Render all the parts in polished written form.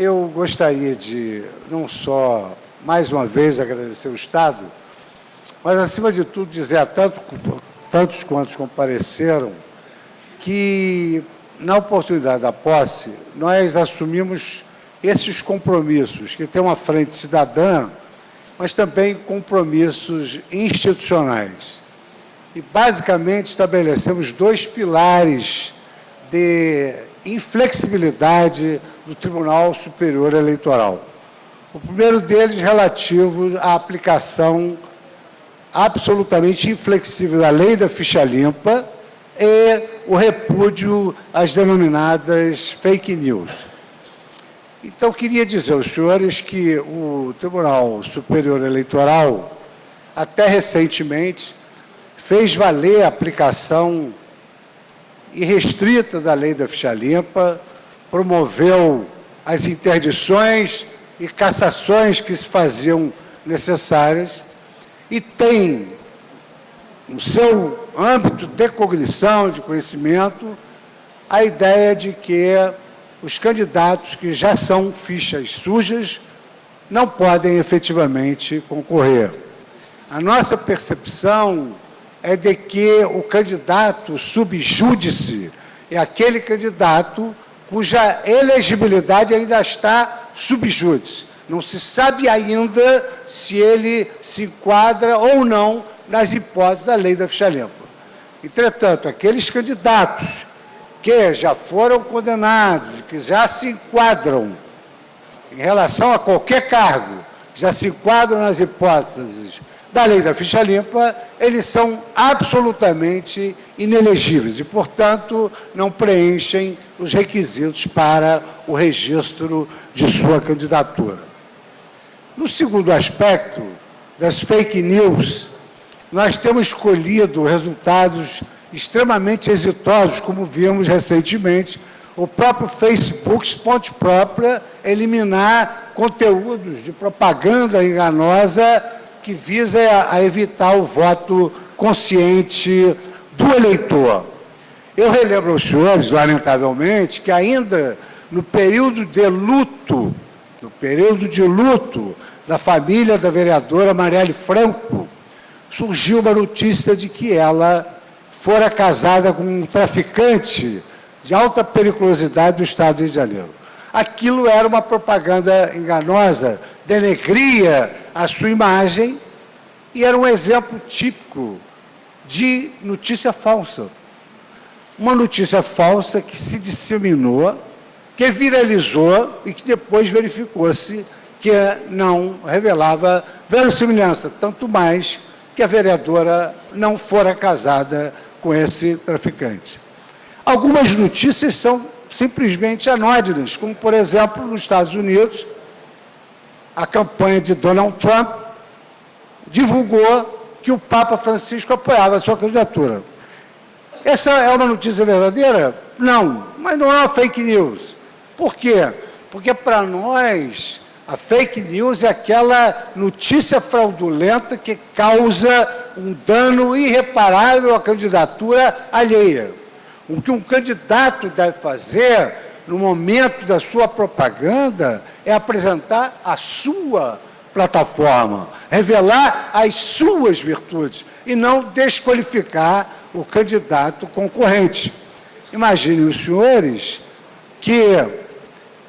Eu gostaria de, não só, mais uma vez, agradecer o Estado, mas, acima de tudo, dizer a tantos quantos compareceram que, na oportunidade da posse, nós assumimos esses compromissos, que tem uma frente cidadã, mas também compromissos institucionais. E, basicamente, estabelecemos 2 pilares de inflexibilidade do Tribunal Superior Eleitoral. O primeiro deles relativo à aplicação absolutamente inflexível da lei da ficha limpa e o repúdio às denominadas fake news. Então, queria dizer aos senhores que o Tribunal Superior Eleitoral, até recentemente, fez valer a aplicação irrestrita da lei da ficha limpa, promoveu as interdições e cassações que se faziam necessárias e tem, no seu âmbito de cognição, de conhecimento, a ideia de que os candidatos que já são fichas sujas não podem efetivamente concorrer. A nossa percepção é de que o candidato subjúdice é aquele candidato cuja elegibilidade ainda está subjúdice. Não se sabe ainda se ele se enquadra ou não nas hipóteses da lei da ficha limpa. Entretanto, aqueles candidatos que já foram condenados, que já se enquadram em relação a qualquer cargo, já se enquadram nas hipóteses da lei da ficha limpa, eles são absolutamente inelegíveis e, portanto, não preenchem os requisitos para o registro de sua candidatura. No segundo aspecto, das fake news, nós temos escolhido resultados extremamente exitosos, como vimos recentemente, o próprio Facebook, ponte própria, eliminar conteúdos de propaganda enganosa que visa a evitar o voto consciente do eleitor. Eu relembro aos senhores, lamentavelmente, que ainda no período de luto da família da vereadora Marielle Franco, surgiu uma notícia de que ela fora casada com um traficante de alta periculosidade do Estado do Rio de Janeiro. Aquilo era uma propaganda enganosa, denegria a sua imagem e era um exemplo típico de notícia falsa. Uma notícia falsa que se disseminou, que viralizou e que depois verificou-se que não revelava verossimilhança, tanto mais que a vereadora não fora casada com esse traficante. Algumas notícias são simplesmente anódinas, como, por exemplo, nos Estados Unidos, a campanha de Donald Trump divulgou que o Papa Francisco apoiava a sua candidatura. Essa é uma notícia verdadeira? Não, mas não é uma fake news. Por quê? Porque, para nós, a fake news é aquela notícia fraudulenta que causa um dano irreparável à candidatura alheia. O que um candidato deve fazer, no momento da sua propaganda, é apresentar a sua plataforma, revelar as suas virtudes e não desqualificar o candidato concorrente. Imaginem os senhores que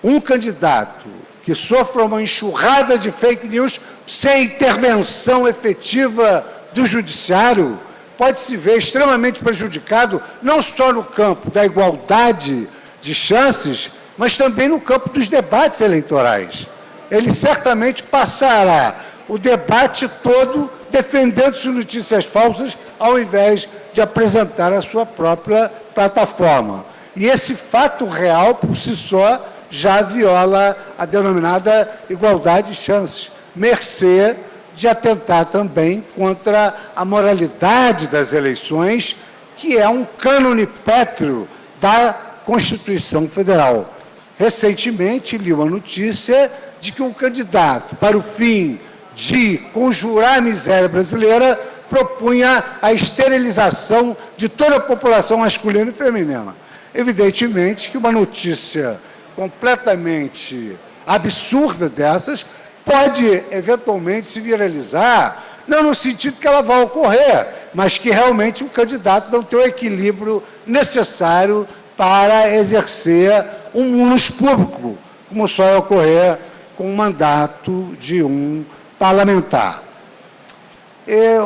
um candidato que sofra uma enxurrada de fake news sem intervenção efetiva do judiciário pode se ver extremamente prejudicado, não só no campo da igualdade de chances, mas também no campo dos debates eleitorais. Ele certamente passará o debate todo defendendo-se de notícias falsas, ao invés de apresentar a sua própria plataforma. E esse fato real, por si só, já viola a denominada igualdade de chances, mercê de atentar também contra a moralidade das eleições, que é um cânone pétreo da Constituição Federal. Recentemente, li uma notícia de que um candidato, para o fim de conjurar a miséria brasileira, propunha a esterilização de toda a população masculina e feminina. Evidentemente que uma notícia completamente absurda dessas pode, eventualmente, se viralizar, não no sentido que ela vai ocorrer, mas que realmente o candidato não tem o equilíbrio necessário para exercer um munus público, como só vai ocorrer com o mandato de um parlamentar.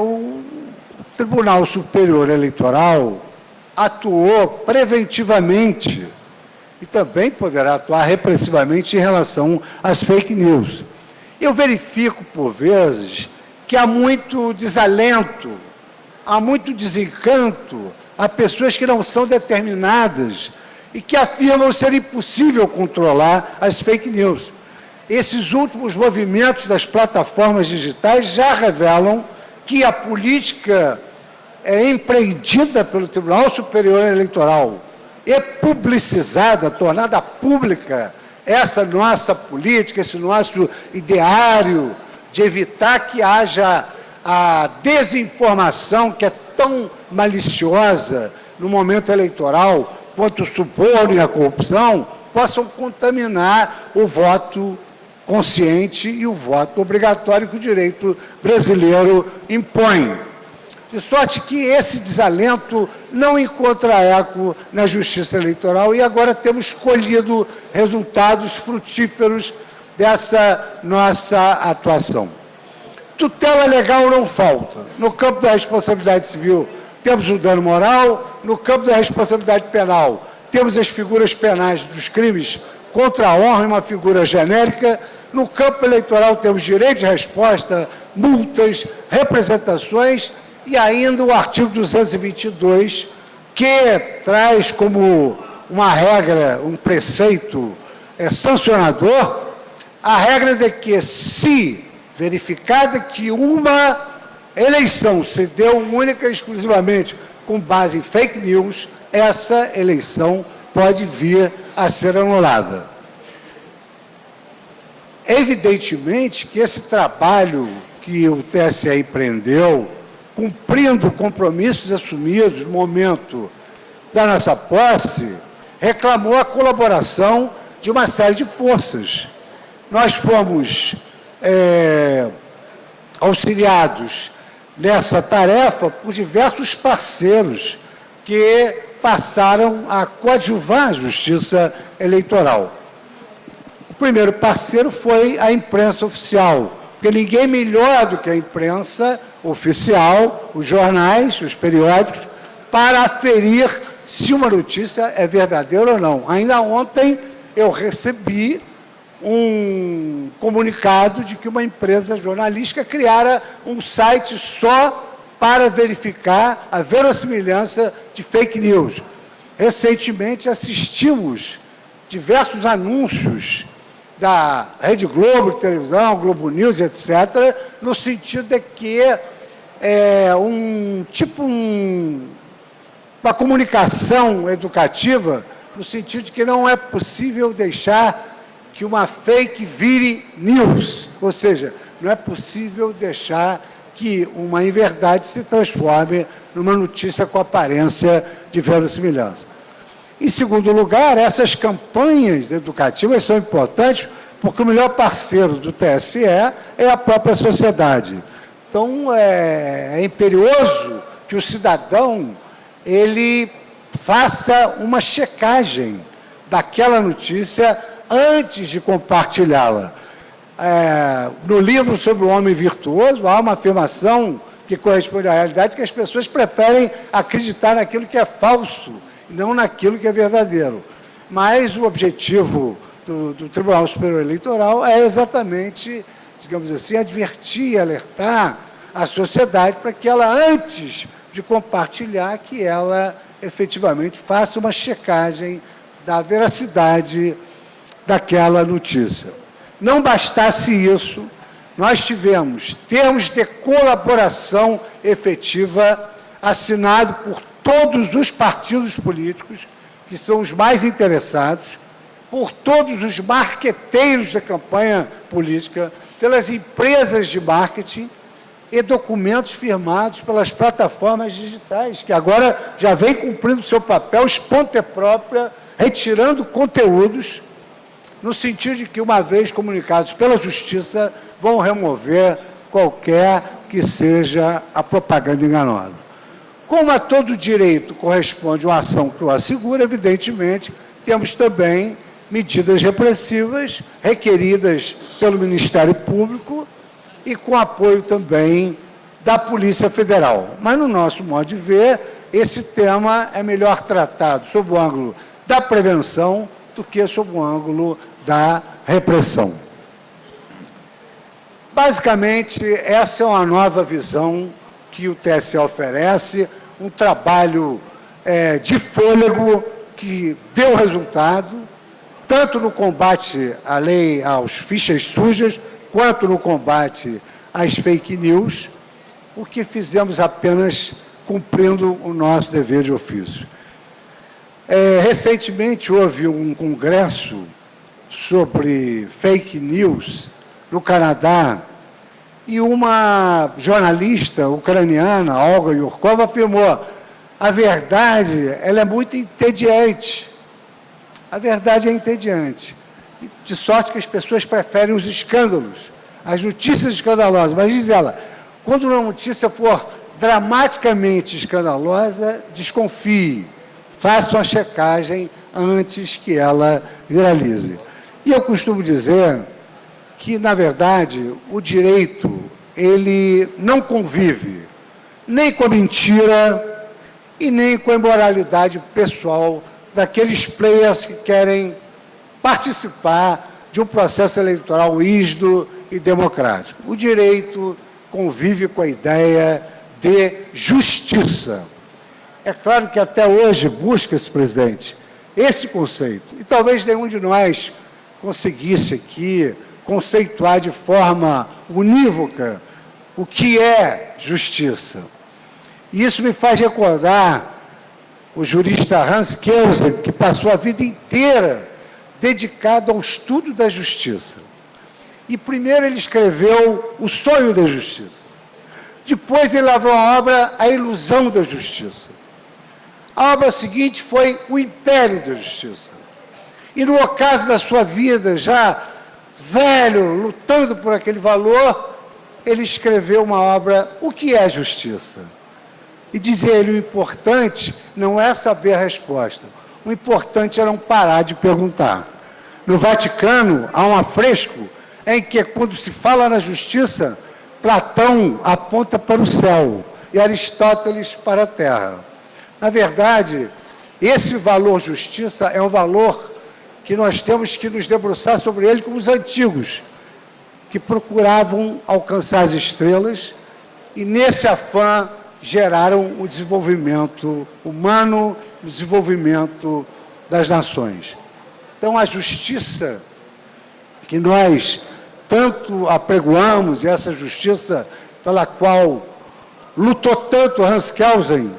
O Tribunal Superior Eleitoral atuou preventivamente e também poderá atuar repressivamente em relação às fake news. Eu verifico, por vezes, que há muito desalento, há muito desencanto, há pessoas que não são determinadas e que afirmam ser impossível controlar as fake news. Esses últimos movimentos das plataformas digitais já revelam que a política empreendida pelo Tribunal Superior Eleitoral e publicizada, tornada pública, essa nossa política, esse nosso ideário de evitar que haja a desinformação que é tão maliciosa no momento eleitoral, quanto o suborno e a corrupção, possam contaminar o voto consciente e o voto obrigatório que o direito brasileiro impõe. De sorte que esse desalento não encontra eco na Justiça Eleitoral e agora temos colhido resultados frutíferos dessa nossa atuação. Tutela legal não falta. No campo da responsabilidade civil, temos o dano moral. No campo da responsabilidade penal, temos as figuras penais dos crimes contra a honra, uma figura genérica. No campo eleitoral, temos direito de resposta, multas, representações e ainda o artigo 222, que traz como uma regra, um preceito sancionador, a regra de que, se verificada que uma eleição se deu única e exclusivamente com base em fake news, essa eleição pode vir a ser anulada. Evidentemente que esse trabalho que o TSE empreendeu, cumprindo compromissos assumidos no momento da nossa posse, reclamou a colaboração de uma série de forças. Nós fomos auxiliados nessa tarefa por diversos parceiros que passaram a coadjuvar a Justiça Eleitoral. O primeiro parceiro foi a imprensa oficial, porque ninguém melhor do que a imprensa oficial, os jornais, os periódicos, para aferir se uma notícia é verdadeira ou não. Ainda ontem eu recebi um comunicado de que uma empresa jornalística criara um site só para verificar a verossimilhança de fake news. Recentemente assistimos diversos anúncios da Rede Globo de televisão, Globo News, etc., no sentido de que uma comunicação educativa, no sentido de que não é possível deixar que uma fake vire news, ou seja, não é possível deixar que uma inverdade se transforme numa notícia com aparência de verossimilhança. Em segundo lugar, essas campanhas educativas são importantes porque o melhor parceiro do TSE é a própria sociedade. Então, é imperioso que o cidadão ele faça uma checagem daquela notícia antes de compartilhá-la. No livro sobre o homem virtuoso, há uma afirmação que corresponde à realidade, que as pessoas preferem acreditar naquilo que é falso, não naquilo que é verdadeiro. Mas o objetivo do Tribunal Superior Eleitoral é exatamente, digamos assim, advertir, alertar a sociedade para que ela, antes de compartilhar, que ela efetivamente faça uma checagem da veracidade daquela notícia. Não bastasse isso, nós tivemos termos de colaboração efetiva assinado por todos os partidos políticos, que são os mais interessados, por todos os marqueteiros da campanha política, pelas empresas de marketing e documentos firmados pelas plataformas digitais, que agora já vem cumprindo seu papel espontânea própria, retirando conteúdos no sentido de que, uma vez comunicados pela Justiça, vão remover qualquer que seja a propaganda enganosa. Como a todo direito corresponde uma ação que o assegura, evidentemente, temos também medidas repressivas requeridas pelo Ministério Público e com apoio também da Polícia Federal. Mas, no nosso modo de ver, esse tema é melhor tratado sob o ângulo da prevenção do que sob o ângulo da repressão. Basicamente, essa é uma nova visão que o TSE oferece, um trabalho de fôlego que deu resultado, tanto no combate à lei, às fichas sujas, quanto no combate às fake news, o que fizemos apenas cumprindo o nosso dever de ofício. Recentemente houve um congresso sobre fake news no Canadá e uma jornalista ucraniana, Olga Yurkova, afirmou: a verdade ela é muito entediante. A verdade é entediante. De sorte que as pessoas preferem os escândalos, as notícias escandalosas. Mas, diz ela, quando uma notícia for dramaticamente escandalosa, desconfie. Faça uma checagem antes que ela viralize. E eu costumo dizer que, na verdade, o direito, ele não convive nem com a mentira e nem com a imoralidade pessoal daqueles players que querem participar de um processo eleitoral rígido e democrático. O direito convive com a ideia de justiça. É claro que até hoje busca-se, presidente, esse conceito. E talvez nenhum de nós conseguisse aqui conceituar de forma unívoca o que é justiça. E isso me faz recordar o jurista Hans Kelsen, que passou a vida inteira dedicado ao estudo da justiça. E primeiro ele escreveu O Sonho da Justiça. Depois ele elaborou a obra A Ilusão da Justiça. A obra seguinte foi O Império da Justiça. E no ocaso da sua vida, já velho, lutando por aquele valor, ele escreveu uma obra O que é Justiça? E dizia ele, o importante não é saber a resposta, o importante é não parar de perguntar. No Vaticano, há um afresco em que, quando se fala na justiça, Platão aponta para o céu e Aristóteles para a terra. Na verdade, esse valor justiça é um valor que nós temos que nos debruçar sobre ele como os antigos, que procuravam alcançar as estrelas e, nesse afã, geraram o desenvolvimento humano, o desenvolvimento das nações. Então, a justiça que nós tanto apregoamos, e essa justiça pela qual lutou tanto Hans Kelsen,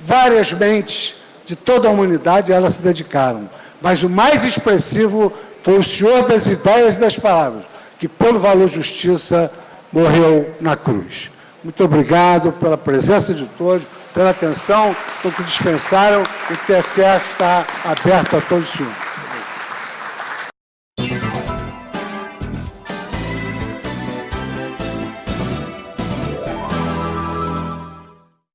várias mentes de toda a humanidade, elas se dedicaram. Mas o mais expressivo foi o senhor das ideias e das palavras, que pelo valor justiça morreu na cruz. Muito obrigado pela presença de todos, pela atenção, pelo que dispensaram. O TSE está aberto a todos os senhores.